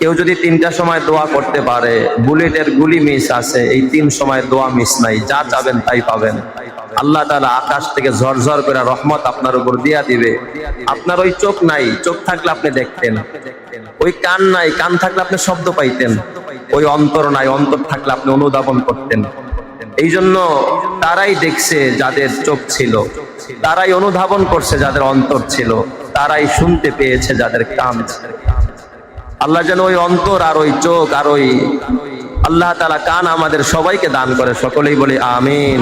কেউ যদি 3টার সময় দোয়া করতে পারে, বুলেটের গুলি মিস আছে, এই 3 সময় দোয়া মিস নাই, যা চাবেন তাই পাবেন। আল্লাহ তাআলা আকাশ থেকে ঝরঝর করে রহমত আপনার উপর দিয়া দিবে। আপনার ওই চোখ নাই, চোখ থাকলে আপনি দেখতেন। ওই কান নাই, কান থাকলে আপনি শব্দ পাইতেন। ওই অন্তর নাই, অন্তর থাকলে আপনি অনুধাবন করতেন। এই জন্য তারাই দেখছে যাদের চোখ ছিল, তারাই অনুধাবন করছে যাদের অন্তর ছিল, তারাই শুনতে পেয়েছে যাদের কান ছিল। আল্লাহ যেন ওই অন্তর আর ওই চোখ আর ওই আল্লাহ তাআলা কান আমাদের সবাইকে দান করে। সকলেই বলি আমিন,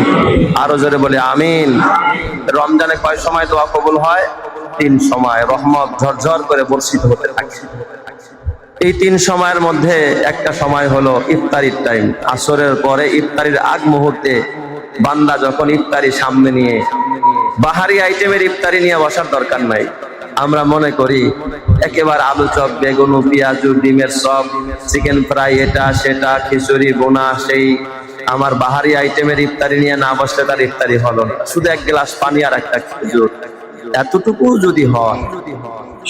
আরো জোরে বলি আমিন। রমজানে কয় সময় দোয়া কবুল হয়? 3 সময় রহমত ঝরঝর করে বর্ষিত হতে থাকে। এই 3 সময়ের মধ্যে একটা সময় হলো ইফতারির টাইম। আসরের পরে ইফতারির আগ মুহূর্তে বান্দা যখন ইফতারি সামনে নিয়ে, বাহারি আইটেমের ইফতারি নিয়ে বসার দরকার নাই। আমরা মনে করি একেবারে আলু চপ, বেগুন, পেঁয়াজু, ডিমের চপ, চিকেন ফ্রাই, এটা সেটা, খিচুড়ি, বোনা, সেই আমার বাহারি আইটেমের ইফতারি নিয়ে না বসলে তার ইফতারি হলো না। শুধু 1 গ্লাস পানি আর একটা খেজুর, এতটুকু যদি হয়,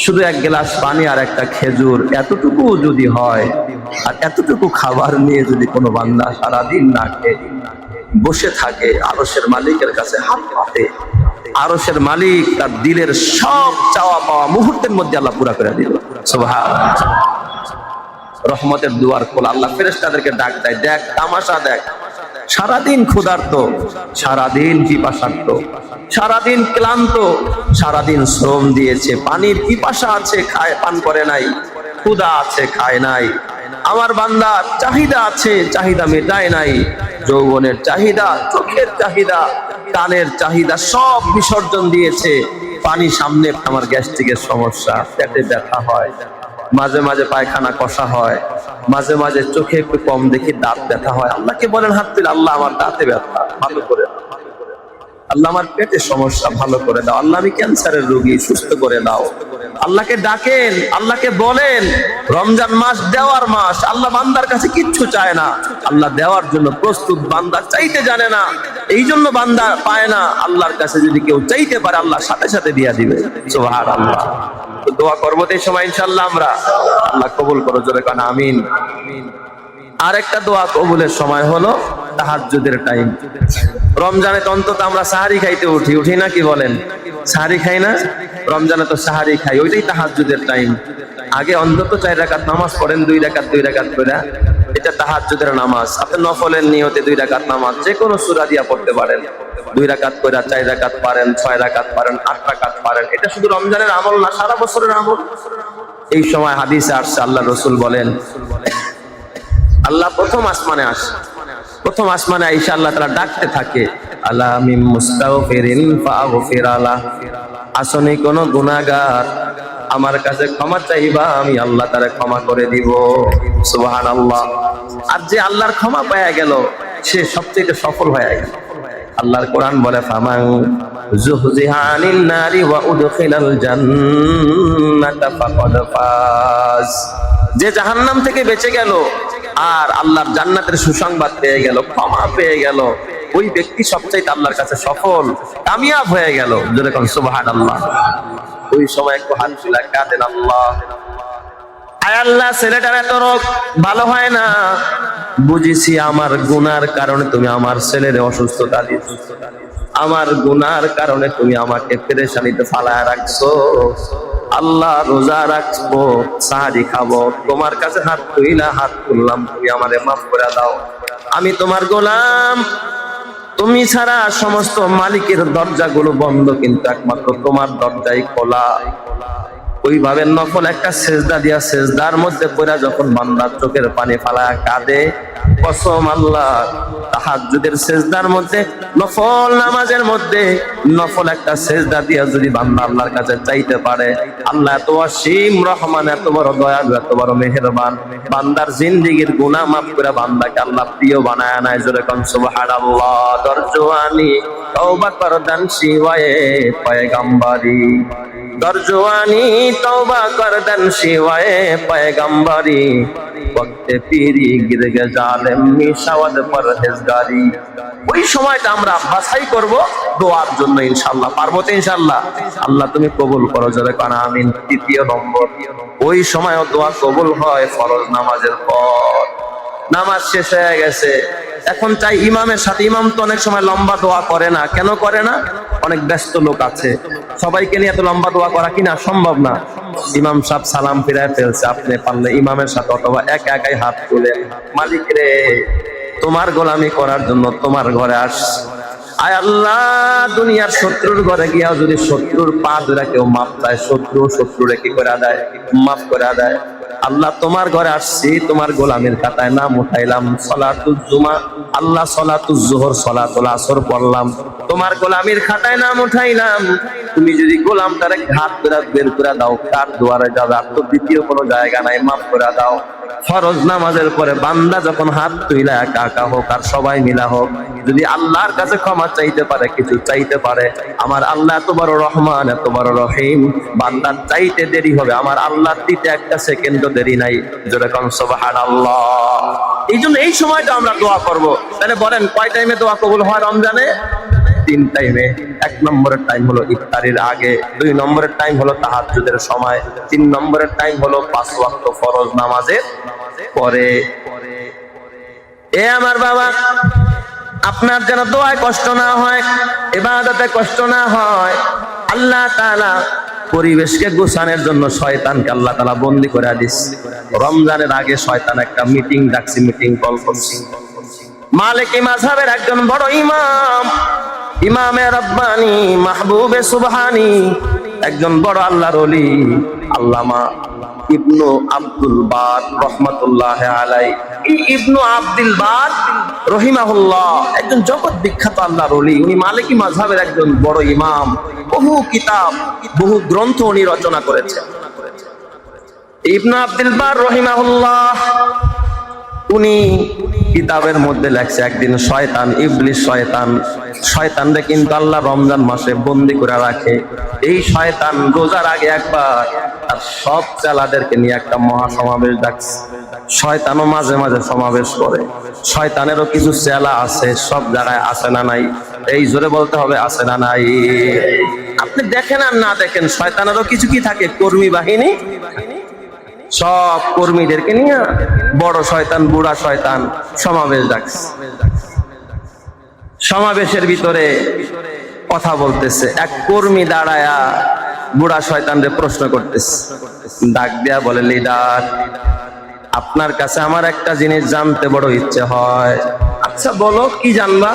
শুধু 1 গ্লাস পানি আর একটা খেজুর, এতটুকু যদি হয়, আর এতটুকু খাবার নিয়ে যদি কোনো বান্দা সারাদিন না খেয়ে বসে থাকে, আরশের মালিকের কাছে হাত পাতে, আরশের মালিক তার দিলের সব চাওয়া পাওয়া মুহূর্তের মধ্যে আল্লাহ পুরা করে দিল। সুবহানাল্লাহ। রহমতের দুয়ার খোলা। আল্লাহ ফেরেশতাদেরকে ডাক দেয়, দেখ তামাশা দেখ। সারাদিন ক্ষুধার্ত, সারাদিন পিপাসার্ত, সারাদিন ক্লান্ত, সারাদিন শ্রম দিয়েছে, পানির পিপাসা আছে, খায় পান করে নাই, ক্ষুধা আছে, খায় নাই। আমার বান্দার চাহিদা আছে, চাহিদা মেটায় নাই। যৌবনের চাহিদা, চোখের চাহিদা, কানের চাহিদা সব বিসর্জন দিয়েছে। পানি সামনে, আমার গ্যাস্ট্রিকের সমস্যা, পেটে ব্যথা হয়, মাঝে মাঝে পায়খানা কষা হয়, মাঝে মাঝে চোখে একটু কম দেখি, দাঁত ব্যথা হয়। আল্লাহকে বলেন হাত তুলে, আল্লাহ আমার দাঁতে ব্যথা ভালো করে দাও, আল্লাহ আমার পেটের সমস্যা ভালো করে দাও, আল্লাহ আমি ক্যান্সারের রোগী সুস্থ করে দাও। আল্লাহকে ডাকেন, আল্লাহকে বলেন। রমজান মাস দেওয়ার মাস। আল্লাহ বান্দার কাছে কিচ্ছু চায় না, আল্লাহ দেওয়ার জন্য প্রস্তুত। বান্দা চাইতে জানে না, এই জন্য বান্দা পায় না। আল্লাহর কাছে যদি কেউ চাইতে পারে, আল্লাহ সাথে সাথে দিয়া দিবে। সুবহানাল্লাহ। তো দোয়া করবো এই সময় ইনশাআল্লাহ আমরা। আল্লাহ কবুল করো, জোরে কান আমিন। আর একটা দোয়া কবুলের সময় হলো তাহাজ্জুদের টাইম। রমজানে তো অন্তত আমরা সাহারি খাইতে উঠি না, কি বলেন? সাহারি খাই না? রমজানে তো সাহারি খাই, ওইটাই তাহাজ্জুদের টাইম। আগে অন্তত 4 রাকাত নামাজ পড়েন, 2 রাকাত করে, এটা তাহাজ্জুদের নামাজ। আপনি নফলের নিয়তে 2 রাকাত নামাজ যে কোনো সূরা দিয়া পড়তে পারেন। 2 রাকাত করে, 4 রাকাত পারেন, 6 রাকাত পারেন, 8 রাকাত পারেন। এটা শুধু রমজানের আমল না, সারা বছরের আমল। এই সময় হাদিসে আসছে, আল্লাহ রাসূল বলেন, আল্লাহ প্রথম আসমানে আসে। প্রথম আসমানে আইসা আল্লাহ তাআলা ডাকতে থাকে, আলা মিন মুস্তাগফিরিন ফাগফির আলাহ। আসনি কোন গুনাহগার আমার কাছে ক্ষমা চাইবা, আমি আল্লাহ তারে ক্ষমা করে দিব। সুবহানাল্লাহ। আর যে আল্লাহর ক্ষমা পায়া গেল, সে সবচেয়ে সফল হয়ে গেল। আল্লাহর কোরআন বলে, ফামান যুহজিহা আনিন নারি ওয়া উদখিলাল জান্নাতা ফাকাদ ফাজ। যে জাহান্নাম থেকে বেঁচে গেল আর আল্লাহর জান্নাতের সুসংবাদ পেয়ে গেল, ক্ষমা পেয়ে গেল, ওই ব্যক্তি সবচেয়ে আল্লাহর কাছে সফল, কামিয়াব হয়ে গেল। জোরে কোন সুবহানাল্লাহ। ওই সময় একটু হাত তুলে কাঁদেন, আল্লাহ, আয় আল্লাহ, ছেলেটার এত রোগ ভালো হয় না, বুঝেছি আমার গুনার কারণে তুমি আমার ছেলের অসুস্থতা দিয়েছো, আমার গুনার কারণে তুমি আমাকে পেরেশানিতে ফালায় রাখছো। আল্লাহ, রোজা রাখবো, সাহারি খাবো, তোমার কাছে হাত তুললাম, তুমি আমারে মাফ করে দাও। আমি তোমার গোলাম, তুমি ছাড়া সমস্ত মালিকের দরজাগুলো বন্ধ, কিন্তু একমাত্র তোমার দরজাই খোলা। ওইভাবে নফল একটা সেজদা দিয়া, সেজদার মধ্যে পড়া যখন বান্দার চোখের পানি ফালায় কাঁদে, কসম আল্লাহ, তাহাজ্জুদের সেজদার মধ্যে, নফল নামাজের মধ্যে নফল একটা সেজদা দিয়া যদি বান্দা আল্লাহর কাছে চাইতে পারে, আল্লাহ এত অসীম রহমান, এত বড় দয়ালু, এত বড় মেহেরবান, বান্দার জিন্দেগীর গুনাহ মাফ করে বান্দাকে আল্লাহ প্রিয় বানায় নেয়। জোরে কোন সুবহানাল্লাহ। দরজওয়ানি তওবা করদান শিওয়ায়ে পয়গম্বরি, দরজওয়ানি তওবা করদান শিওয়ায়ে পয়গম্বরি। होते पीरी गिर गे जालिम मिशावद পরহেজগারি। ওই সময়টা আমরা বাছাই করব দোয়ার জন্য ইনশাআল্লাহ। পারবো তো ইনশাআল্লাহ? আল্লাহ তুমি কবুল করো, জোরে কানা আমিন। তৃতীয় নম্বর, ওই সময়ও দোয়া কবুল হয় ফরজ নামাজের পর। নামাজ শেষ হয়ে গেছে, এখন চাই ইমামের সাথে। ইমাম তো অনেক সময় লম্বা দোয়া করে না। কেন করে না? অনেক ব্যস্ত লোক আছে, সবাইকে নিয়ে এত লম্বা দোয়া করা কিনা সম্ভব না। ইমাম সাহেব সালাম ফিরায় ফেলছে, আপনি পারলে ইমামের সাথে অথবা একা একাই হাত তুলে, মালিক রে তোমার গোলামি করার জন্য তোমার ঘরে আস। আয় আল্লাহ, দুনিয়ার শত্রুর ঘরে গিয়া যদি শত্রুর পা ধরে কেউ মাপ চায়, শত্রুরে কি করে দেয়? মাফ করে দেয়। আল্লাহ তোমার ঘরে আসছি, তোমার গোলামের খাতায় নাম উঠাইলাম। সলাতুল জুমা, আল্লাহ সলাতুল জোহর, সলাতুল আসর পড়লাম, তোমার গোলামের খাতায় নাম উঠাইলাম। তুমি যদি গোলামটারে হাত ধরে বের করে দাও, কার দুয়ারে যাবে? আর তো দ্বিতীয় কোনো জায়গা নাই, মাফ করে দাও। ফরজ নামাজের পরে বান্দা যখন হাত তুইলা একা একা হোক আর সবাই মিলা হোক, যদি আল্লাহর কাছে ক্ষমা চাইতে পারে, কিছু চাইতে পারে, আমার আল্লাহ এত বড় রহমান, এত বড় রহিম, বান্দার চাইতে দেরি হবে, আমার আল্লাহ দিতে একটা সেকেন্ডও দেরি নাই। যেরকম সুবহানাল্লাহ। এই জন্য এই সময়টা আমরা দোয়া করব। তাহলে বলেন কয় টাইমে দোয়া কবুল হয় রমজানে? 3 টাইমে। 1 নম্বরের টাইম হলো ইফতারির আগে, 2 নম্বরের টাইম হলো তাহাজ্জুদের সময়, 3 নম্বরের টাইম হলো 5 ওয়াক্ত ফরজ নামাজের পরে। এ আমার বাবা, আপনার যেন দোয়ায় কষ্ট না হয়, ইবাদতে কষ্ট না হয়। আল্লাহ তাআলা পরিবেশকে গোছানোর জন্য শয়তানকে আল্লাহ তাআলা বন্দী করে দিয়েছে। রমজানের আগে শয়তান একটা মিটিং ডাকছে, মিটিং কল করছে। মালিকি মাযহাবের একজন বড় ইমাম, ইমামে রব্বানি, মাহবুবে সুবহানি, একজন বড় আল্লাহর ওলি, আল্লামা ইবনু আব্দুল বার রহমাতুল্লাহ আলাইহি। ইবনু আব্দুল বার রহিমাহুল্লাহ একজন জগৎ বিখ্যাত আল্লাহর ওলি। উনি মালিকি মাযহাবের একজন বড় ইমাম। বহু কিতাব, বহু গ্রন্থ উনি রচনা করেছেন। ইবনু আব্দুল বার রহিমাহুল্লাহ উনি কিতাবের মধ্যে লেখছে, একদিন শয়তান, ইবলিস শয়তানরে কিন্তু আল্লাহ রমজান মাসে বন্দি করে রাখে। এই শয়তান রোজার আগে একবার আর সব চেলাদেরকে নিয়ে একটা মহাসমাবেশ ডাকছে। শয়তানও মাঝে মাঝে সমাবেশ করে। শয়তানেরও কিছু চেলা আছে, সব জায়গায় আছে না নাই? এই জোরে বলতে হবে, আছে না নাই? আপনি দেখেন আর না দেখেন, শয়তানেরও কিছু কি থাকে, কর্মী বাহিনী। সব কর্মীদেরকে নিয়ে বড় শয়তান, বুড়া শয়তান সমাবেশ ডাকছে। সমাবেশের ভিতরে কথা বলতেছে, এক কর্মী দাঁড়ায়া বুড়া শয়তানরে প্রশ্ন করতেছে। ডাক দেয়া বলে, লিডার, আপনার কাছে আমার একটা জিনিস জানতে বড় ইচ্ছে হয়। আচ্ছা বলো, কি জানবা?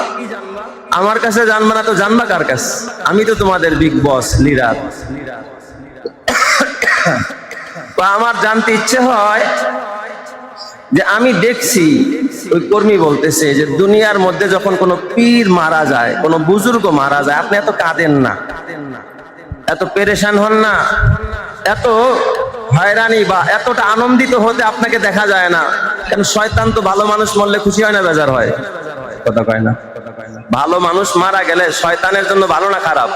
আমার কাছে জানবা না তো জানবা কার কাছে? আমি তো তোমাদের বিগ বস, লিডার। আমার জানতে ইচ্ছে হয় যে আমি দেখছি, ওই কর্মী বলতেছে যে দুনিয়ার মধ্যে যখন কোনো পীর মারা যায়, কোনো বুজুর্গ মারা যায়, আপনি এত কাঁদেন না, এত পেরেশান হন না, এত হয়রানি বা এতটা আনন্দিত হতে আপনাকে দেখা যায় না। কেন? শয়তান তো ভালো মানুষ মরলে খুশি হয় না বেজার হয়? কথা কয় না? ভালো মানুষ মারা গেলে শয়তানের জন্য ভালো না খারাপ?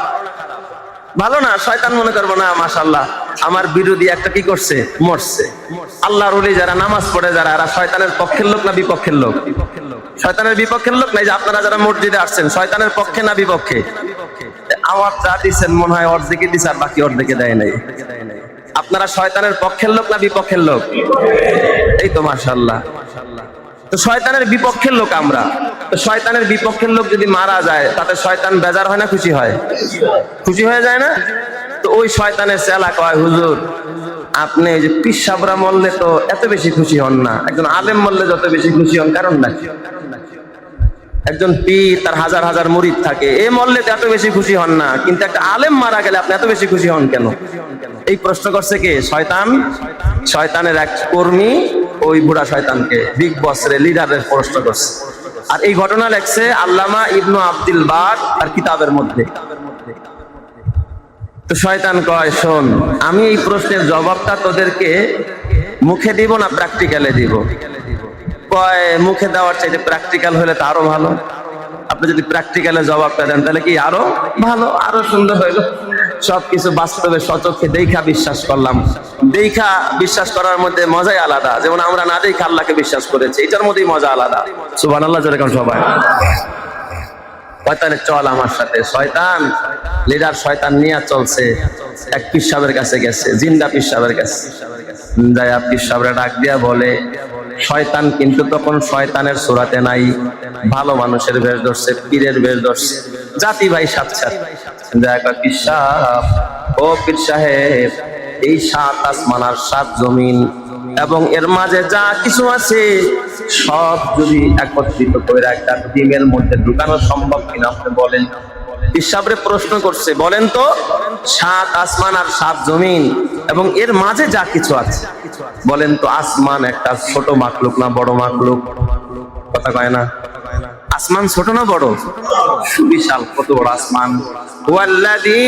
ভালো না। শয়তান মনে করবো না, মাশাআল্লাহ আমার বিরোধী একটা কি করছে, মরছে। আল্লাহর ওলি যারা নামাজ পড়ে, যারা এরা শয়তানের পক্ষের লোক না বিপক্ষের লোক? শয়তানের বিপক্ষের লোক নাই। যে আপনারা যারা মসজিদে আসছেন, শয়তানের পক্ষে না বিপক্ষে? আওয়াজ যা দিচ্ছেন মনে হয় অর্ধেকে দিচ্ছে আর বাকি অর্ধেকে দেয় নাই। আপনারা শয়তানের পক্ষের লোক না বিপক্ষের লোক? এই তো মাশাআল্লাহ। তো শয়তানের বিপক্ষের লোক আমরা। তো শয়তানের বিপক্ষের লোক যদি মারা যায়, তাতে শয়তান বেজার হয় না খুশি হয়? খুশি হয়ে যায় না? তো ওই শয়তানের চেলা কয়, হুজুর আপনি যে পীর সাহেবরা মরলে তো এত বেশি খুশি হন না, একজন আলেম মরলে যত বেশি খুশি হন, কারণ নাকি? একজন পীর, তার হাজার হাজার মুরিদ থাকে, এ মরলে তো এত বেশি খুশি হন না, কিন্তু একটা আলেম মারা গেলে আপনি এত বেশি খুশি হন কেন? এই প্রশ্ন করছে কে? শয়তান। শয়তানের এক কর্মী ওই বুড়া শয়তানকে, বিগ বসের লিডারের প্রশ্ন করছে। আর এই ঘটনা লেখছে আল্লামা ইবনু আব্দুল বার তার কিতাবের মধ্যে। তো শয়তান কয়, শোন, আমি এই প্রশ্নের জবাবটা তোদেরকে মুখে দিব না প্র্যাকটিক্যালে দিব? কয়, মুখে দেওয়ার চাইতে প্র্যাকটিক্যাল হলে তো আরো ভালো। আপনি যদি প্র্যাকটিক্যালে জবাবটা দেন তাহলে কি আরো ভালো, আরো সুন্দর হইলো। সবকিছু বাস্তবে সচক্ষে দেখা বিশ্বাস করলাম, দেখা বিশ্বাস করার মধ্যে মজাই আলাদা, যেমন আমরা না দেখা আল্লাহকে বিশ্বাস করেছি, এটার মধ্যেই মজা আলাদা। সুবহানাল্লাহ জোরে কোন সবাই। শয়তানের চল আমার সাথে, শয়তান লিডার শয়তান নিয়ে চলছে। এক পীর সাহেবের কাছে গেছে, জিন্দা পীর সাহেবের কাছে যায়া পীর সাহেবরা ডাক দিয়া বলে, শয়তান কিন্তু তখন শয়তানের সূরাতে নাই, ভালো মানুষের বেশ ধরছে, পীরের বেশ ধরছে, জাতি ভাই সাথে দেখা পীর সাহেব, ও পীর সাহেব, এই 7 আসমান আর 7 জমিন এবং এর মাঝে যা কিছু আছে সব যদি একত্রিত করে একটা ডিমের মধ্যে ঢুকানো সম্ভব কিনা আপনি বলেন। হিসাবে প্রশ্ন করছে, বলেন তো 7 আসমান আর 7 জমিন এবং এর মাঝে যা কিছু আছে, বলেন তো আসমান একটা ছোট মাখলুক না বড় মাখলুক? কথা কয় না। আসমান ছোট না বড়? সুবিশাল, কত বড় আসমান। ওয়াল্লাযী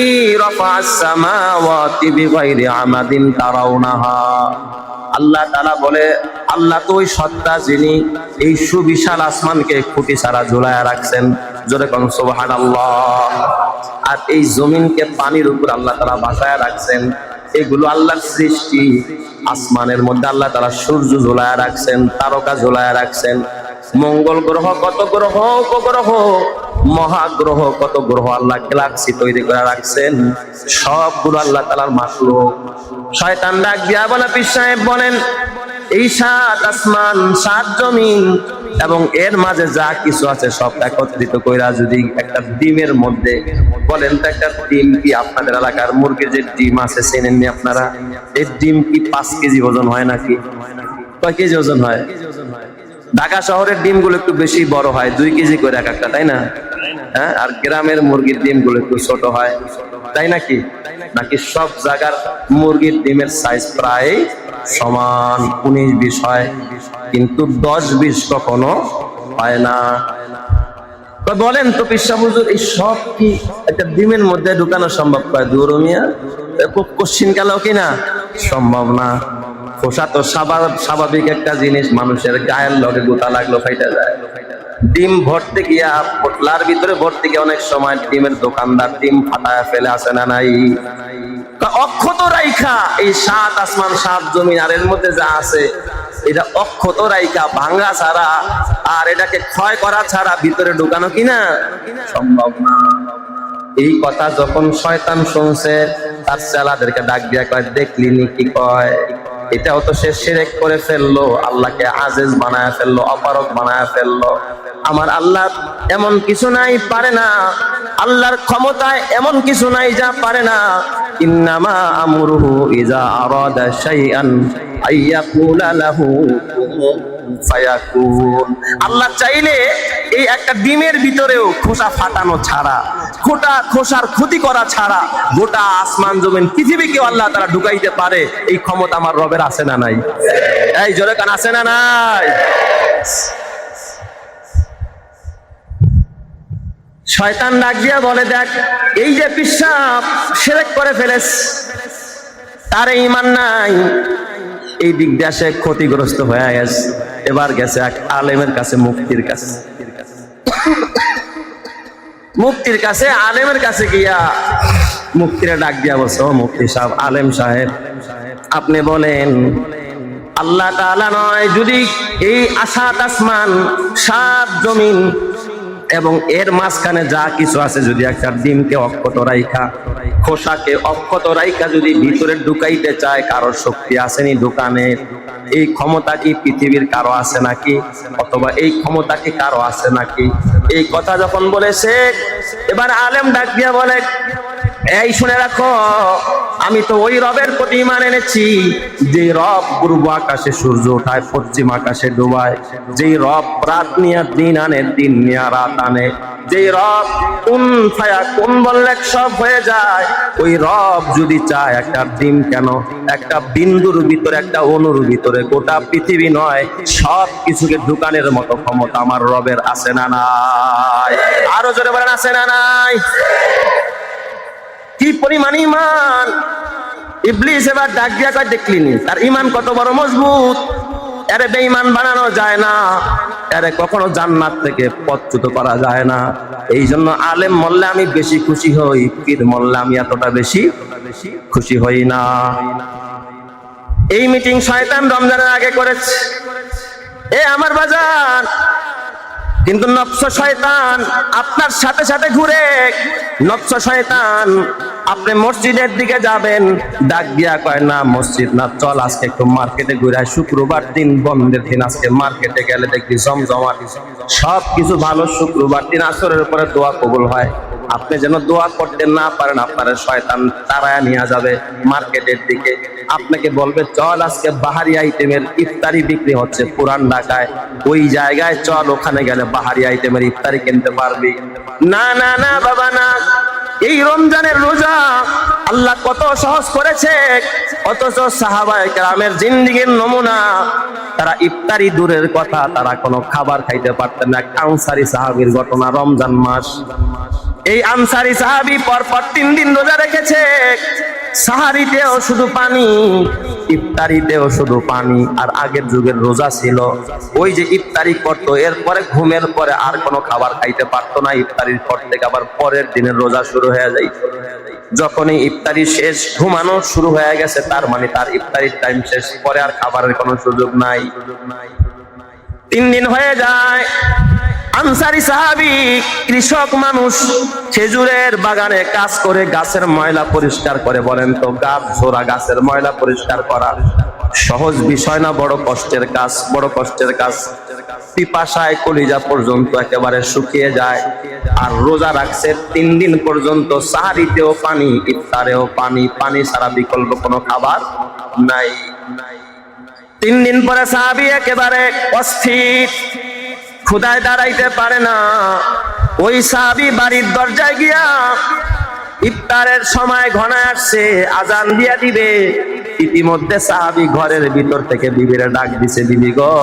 রাফা'আস সামাওয়াতি বিগাইরি আমাদিন তারাউনাহা, আল্লাহ তাআলা বলে, আল্লাহ তো ওই সত্তা যিনি এই সুবিশাল আসমানকে খুঁটি ছাড়া ঝুলায়া রাখছেন, জোরে কোন সুবহানাল্লাহ। আর এই জমিনকে পানির উপর আল্লাহ তাআলা বাঁচায়া রাখছেন, এগুলো আল্লাহর সৃষ্টি। আসমানের মধ্যে আল্লাহ তাআলা সূর্য ঝুলায়া রাখছেন, তারকা ঝুলায়া রাখছেন, মঙ্গল গ্রহ কত গ্রহ, উপগ্রহ, মহাগ্রহ কত গ্রহ, আল্লাহ গ্যালাক্সি তৈরি করে রাখছেন, সবগুলো আল্লাহ তাআলার মাখলুক। শয়তান ডাক দিয়া বলে, পীর সাহেব বলেন, এই 7 আসমান 7 জমিন এবং এর মাঝে যা কিছু আছে সব একত্রিত কইরা যদি একটা ডিমের মধ্যে, বলেন তো একটা ডিম কি আপনাদের এলাকার মুরগির যে ডিম আছে চেনেননি আপনারা? এই ডিম কি 5 কেজি ওজন হয় নাকি? কয় কেজি ওজন হয়? ঢাকা শহরের ডিমগুলো একটু বেশি বড় হয়, 2 কেজি করে এক একটা, তাই না? হ্যাঁ, আর গ্রামের মুরগির ডিমগুলো একটু ছোট হয়, তাই নাকি? নাকি সব জায়গার মুরগির ডিমের সাইজ প্রায় সমান, 19-20 হয়, কিন্তু 10-20 কখনো হয় না। বলেন তো পীর সাহেব হুজুর, এই সব কি একটা ডিমের মধ্যে ঢুকানো সম্ভব? কয় দূর মিয়া, কোশ্চিন কালেও কিনা সম্ভব না। খোসা তো স্বাভাবিক একটা জিনিস, মানুষের গায়ের লগে গোতা লাগলো ফাইটা যায়। ডিম ভরতে গিয়া পোটলার ভিতরে ভরতে গিয়ে অনেক সময় ডিমের দোকানদার ডিম ফাটায় ফেলে, আসে না নাই? অক্ষত রাইখা এই 7 আসমান 7 জমিন আর এর মধ্যে যা আছে এটা অক্ষত রাইখা ভাঙা ছাড়া আর এটাকে ক্ষয় করা ছাড়া ভিতরে ঢুকানো কিনা সম্ভব না। এই কথা যখন শয়তান শুনছে, তার ছেলেদেরকে ডাক দিয়া কয়, দেখলি নি কি কয়? এটাও তো সে শিরক করে ফেললো, আল্লাহকে আজিজ বানায় ফেললো, অপারক বানায় ফেললো। আমার আল্লাহ এমন কিছু নাই পারে না, আল্লাহর ক্ষমতায় এমন কিছু নাই যা পারে না। ইন্নামা আমরুহু ইযা আরাদা শাইআন আইয়াকুলা লাহু ফায়াকুন। আল্লাহ চাইলে এই একটা ডিমের ভিতরেও খোসা ফাটানো ছাড়া, খোসার ক্ষতি করা ছাড়া গোটা আসমান জমিন পৃথিবীকে আল্লাহ তারা ঢুকাইতে পারে। এই ক্ষমতা আমার রবের আছে না নাই? এই জোরে কান আছে না নাই? শয়তান ডাক দিয়া বলে, দেখ এই যে পীর সাহেব শিরক করে ফেলেছে, তার ঈমান নাই, এই দিক দিয়ে সে ক্ষতিগ্রস্ত হয়ে গেছে। এবার গেছে এক আলেমের কাছে, মুফতির কাছে। মুফতির কাছে, আলেমের কাছে গিয়া মুফতিরা ডাক দিয়া বলছে, ও মুফতি সাহেব, আলেম সাহেব, আপনি বলেন আল্লাহ তাআলা নয় যদি এই 7 আসমান 7 জমিন এবং এর মাঝখানে যা কিছু আছে যদি একটা ডিমকে অক্ষত রাইখা, খোসাকে অক্ষত রাইখা যদি ভিতরে ঢুকাইতে চায়, কারোর শক্তি আসেনি ঢুকানের? এই ক্ষমতা কি পৃথিবীর কারো আছে নাকি? অথবা এই ক্ষমতা কি কারো আছে নাকি? এই কথা যখন বলেছে, এবার আলেম ডাক দিয়া বলে, এই শুনে রাখো, আমি তো ওই রবের প্রতি ঈমান এনেছি যে রব পূর্ব আকাশে সূর্য ওঠায়, পশ্চিম আকাশে ডুবায়, যেই রব রাত নিয়ে দিন আনে, দিন নিয়ে রাত আনে, যেই রব কুন ফায়াকুন বললে সব হয়ে যায়, ওই রব যদি চায় একটা ডিম কেন, একটা বিন্দুর ভিতরে, একটা অণুর ভিতরে গোটা পৃথিবী নয় সব কিছুকে ঢুকানোর মতো ক্ষমতা আমার রবের আছে না নাই? আরো জোরে বলেন, আছে না নাই? কি পরিমাণ ঈমান! ইবলিস এবার ডাক দিয়া কয়, দেখলিনি তার ঈমান কত বড় মজবুত, এরে বেঈমান বানানো যায় না, এরে কখনো জান্নাত থেকে পথচ্যুত করা যায় না। এই জন্য আলেম মরলে আমি বেশি খুশি হই, পীর মরলে আমি এতটা বেশি খুশি হই না। এই মিটিং শয়তান রমজানের আগে করেছে। এ আমার বাজার, কিন্তু নফস শয়তান আপনার সাথে সাথে ঘুরে। নফস শয়তান, আপনি মসজিদের দিকে যাবেন, ডাক দিয়া কয় না মসজিদ না, চল আজকে একটু মার্কেটে ঘুরে। শুক্রবার দিন, বন্ধের দিন, আজকে মার্কেটে গেলে দেখবি জমজমাট, সব কিছু ভালো। শুক্রবার দিন আসরের পরে দোয়া কবুল হয়। আপনি যেন দোয়া করতে না পারেন, আপনার শয়তান তাড়ায় নিয়ে যাবে মার্কেটের দিকে। আপনাকে বলবে চল আজকে বাহারি আইটেমের ইফতারি বিক্রি হচ্ছে পুরান ঢাকায়, ওই জায়গায় চল, ওখানে গেলে বাহারি আইটেমের ইফতারি কিনতে পারবি। না না না বাবা না, এই রমজানের রোজা আল্লাহ কত সহজ করেছে, অথচ সাহাবায়ে কেরামের জিন্দেগির নমুনা, তারা ইফতারি দূরের কথা, তারা কোনো খাবার খাইতে পারতেন না। আনসারী সাহাবীর ঘটনা, রমজান মাস, এই আনসারী সাহাবী পরপর 3 দিন রোজা রেখেছে। সাহারিতেও শুধু পানি, ইফতারিতেও শুধু পানি। আর আগের যুগের রোজা ছিল ওই যে ইফতারি করতো, এরপরে ঘুমের পরে আর কোনো খাবার খাইতে পারতো না। ইফতারির পর থেকে আবার পরের দিনের রোজা শুরু হয়ে যায়। যখনই ইফতারি শেষ, ঘুমানো শুরু হয়ে গেছে, তার মানে তার ইফতারির টাইম শেষ, পরে আর খাবারের কোনো সুযোগ নাই। 3 দিন হয়ে যায়। আনসারী সাহাবী কৃষক মানুষ, খেজুরের বাগানে কাজ করে, গাছের ময়লা পরিষ্কার করে। বলেন তো, গাছ ঝোরা গাছের ময়লা পরিষ্কার করা সহজ বিষয় না, বড় কষ্টের কাজ, বড় কষ্টের কাজ। পিপাসায় কলিজা পর্যন্ত একেবারে শুকিয়ে যায়। আর রোজা রাখছে 3 দিন পর্যন্ত, সাহারিতেও পানি, ইফতারেও পানি, পানি ছাড়া বিকল্প কোনো খাবার নাই। 3 দিন পরে সাহাবী একেবারে অস্থির, ক্ষুধায় দাঁড়াইতে পারে না। ওই সাহাবী বাড়ির দরজায় গিয়া, ইফতারের সময় ঘনায় আসছে, আজান দিয়া দিবে। ইতিমধ্যে সাহাবী ঘরের ভিতর থেকে বিবিরে ডাক দিছে, বিবি গো,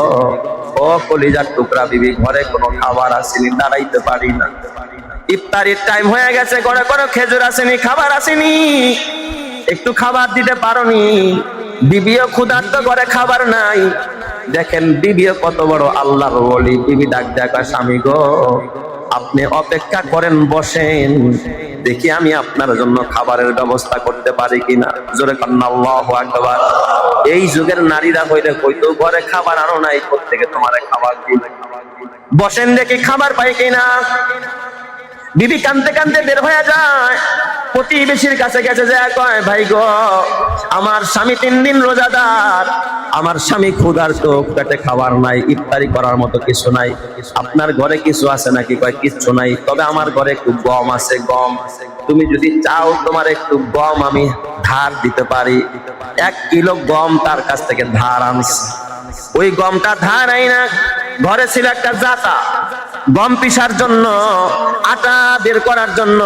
ও কলিজার টুকরা বিবি, ঘরে কোনো খাবার আসেনি, দাঁড়াইতে পারি না। ইফতারির টাইম হয়ে গেছে, ঘরে কোনো খেজুর আসেনি, খাবার আসেনি, একটু খাবার দিতে পারোনি? বিবিও ক্ষুধার্ত, ঘরে খাবার নাই। দেখেন বিবিও কত বড় আল্লাহর ওলি। বিবি ডাক দেখা, স্বামী গো, আপনি অপেক্ষা করেন, বসেন, দেখি আমি আপনার জন্য খাবারের ব্যবস্থা করতে পারি কিনা। জোরে কান্না আল্লাহু আকবার। এই যুগের নারীরা হইলে কইতো, ঘরে খাবার আনো নাই, কোত্থেকে তোমারে খাবার দিই, বসেন দেখি খাবার পাই কিনা। বিবি কানতে কানতে বের হয়ে যায়, প্রতিবেশীর কাছে গেছে, যে কয়, ভাই গো, আমার স্বামী 3 দিন রোজাদার, আমার স্বামী ক্ষুধার্ত, পেটে খাবার নাই, ইফতারি করার মতো কিছু নাই, আপনার ঘরে কিছু আছে নাকি? কয় কিচ্ছু নাই, তবে আমার ঘরে একটু গম আছে, গম, তুমি যদি চাও তোমার একটু গম আমি ধার দিতে পারি। 1 কিলো গম তার কাছ থেকে ধার আনছে। ওই গমটা ধার আইনা, ঘরে ছিল একটা জাতা, গম পিসার জন্য, আটা বের করার জন্য।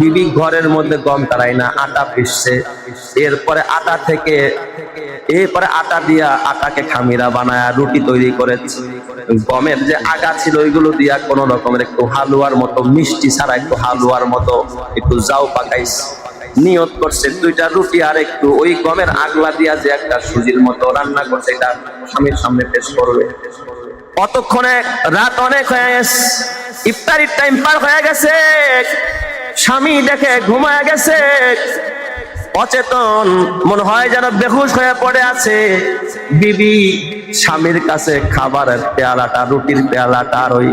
বিবি ঘরের মধ্যে গম তারাই না, আটা পিসছে। এরপরে আটা থেকে, এরপরে আটা দিয়া, আটাকে খামিরা বানায় রুটি তৈরি করেছে। গমের যে আগা ছিল ওইগুলো দিয়া কোন রকমের একটু হালুয়ার মতো, মিষ্টি ছাড়া একটু হালুয়ার মতো একটু জাউ পাকাইছে। নিয়ত করছে 2টা রুটি আর একটু ওই গমের আগলা দিয়া যে একটা সুজির মতো রান্না করছে, এটা স্বামীর সামনে পেশ করবে। অতক্ষণে রাত অনেক হয়ে গেছে, ইফতারির টাইম পার হয়ে গেছে। স্বামী দেখে ঘুমায় গেছে, অচেতন, মনে হয় যেন বেহুশ হয়ে পড়ে আছে। বিবি স্বামীর কাছে খাবারের পেয়ালাটা, রুটির পেয়ালাটা আর ওই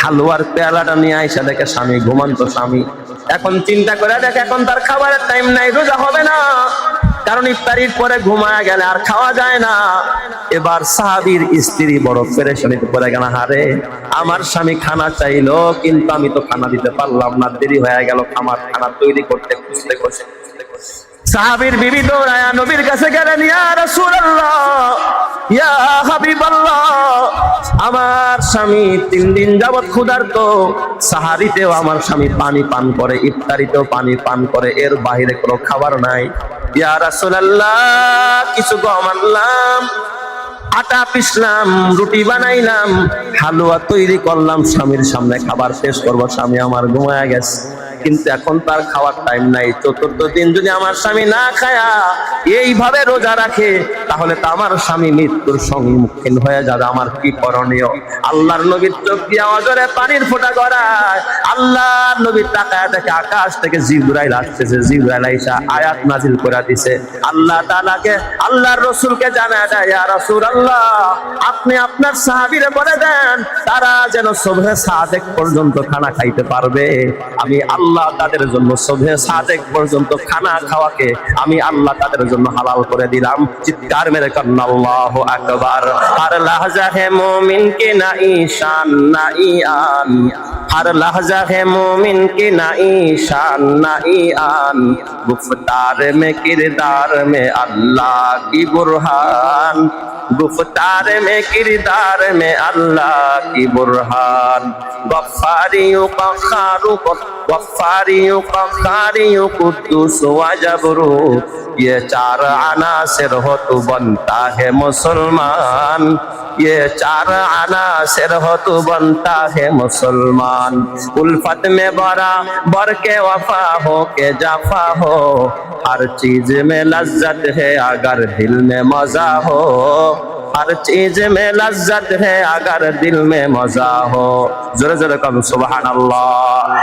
হালুয়ার পেয়ালাটা নিয়ে আইসা দেখে স্বামী ঘুমান্ত। স্বামী এখন চিন্তা করে দেখে, এখন তার খাবারের টাইম নাই, রোজা হবে না, কারণ ইফতারির পরে ঘুমায় গেলে আর খাওয়া যায় না। এবার সাহাবীর স্ত্রী বড় পেরেশানিতে পড়ে গেল, হারে আমার স্বামী খানা চাইলো, কিন্তু আমি তো খানা দিতে পারলাম না, দেরি হয়ে গেল আমার খানা তৈরি করতে, খুঁজতে খুঁজতে। সাহাবীর বিবি দৌড়ায়া নবীর কাছে গেলেন, ইয়া রাসূলুল্লাহ, ইয়া হাবিবাল্লাহ, আমার স্বামী 3 দিন যাবত ক্ষুধার্ত, সাহারিতেও আমার স্বামী পানি পান করে, ইফতারিতেও পানি পান করে, এর বাইরে কোনো খাবার নাই। ইয়া রাসূলুল্লাহ, কিছু গম আনলাম, আটা পিসলাম, রুটি বানাইলাম, হালুয়া তৈরি করলাম, স্বামীর সামনে খাবার পেশ করবো, স্বামী আমার ঘুমায় গেছে, কিন্তু এখন তার খাওয়ার টাইম নাই। 4th দিন যদি আমার স্বামী না খায়া এইভাবে রোজা রাখে, তাহলে তো আমার স্বামী মৃত্যুর সম্মুখীন হয়ে যাবে, আমার কি করণীয়? আল্লাহর নবীর চোখ দিয়ে অজরে পানির ফোঁটা গড়ায়। আল্লাহর নবীর তাকায় দেখে আকাশ থেকে জিবরাইল আসতেছে। জিবরাইল আইসা আয়াত নাজিল করে দিছে। আল্লাহ তাআলাকে, আল্লাহর রাসূলকে জানায় দেয়, ইয়া রাসূলুল্লাহ, আপনি আপনার সাহাবীরে বলে দেন তারা যেন সুবহে সাদেক পর্যন্ত খানা খাইতে পারবে। আমি আল্লাহ তাদের জন্য সুবহে সাদেক পর্যন্ত খানা খাওয়াকে আমি আল্লাহ তাদের জন্য হালাল করে দিলাম। চিৎকার মেরে কান্না আল্লাহু আকবার। हर लहजा है मोमिन के ना ईशान ना ईआन, हर लहजा है मोमिन के ना ईशान ना ईआन, गुफ्तार में किरदार में अल्लाह की बुरहान, गुफ्तार में किरदार में अल्लाह की बुरहान, गफ्फारियु क़ख्खारु गफ्फारियु क़ख्खारियु कुद्दूस व जबरूत, ये चार अनासिर हो तो बनता है मुसलमान, ये चार अनासिर हो तो बनता है मुसलमान, उल्फत में बराबर के वफा हो के जफा हो, हर चीज में लज्जत है अगर दिल में मजा हो, हर चीज में लज्जत है अगर दिल में मजा हो। जोरे जोरे कहो सुभान अल्लाह।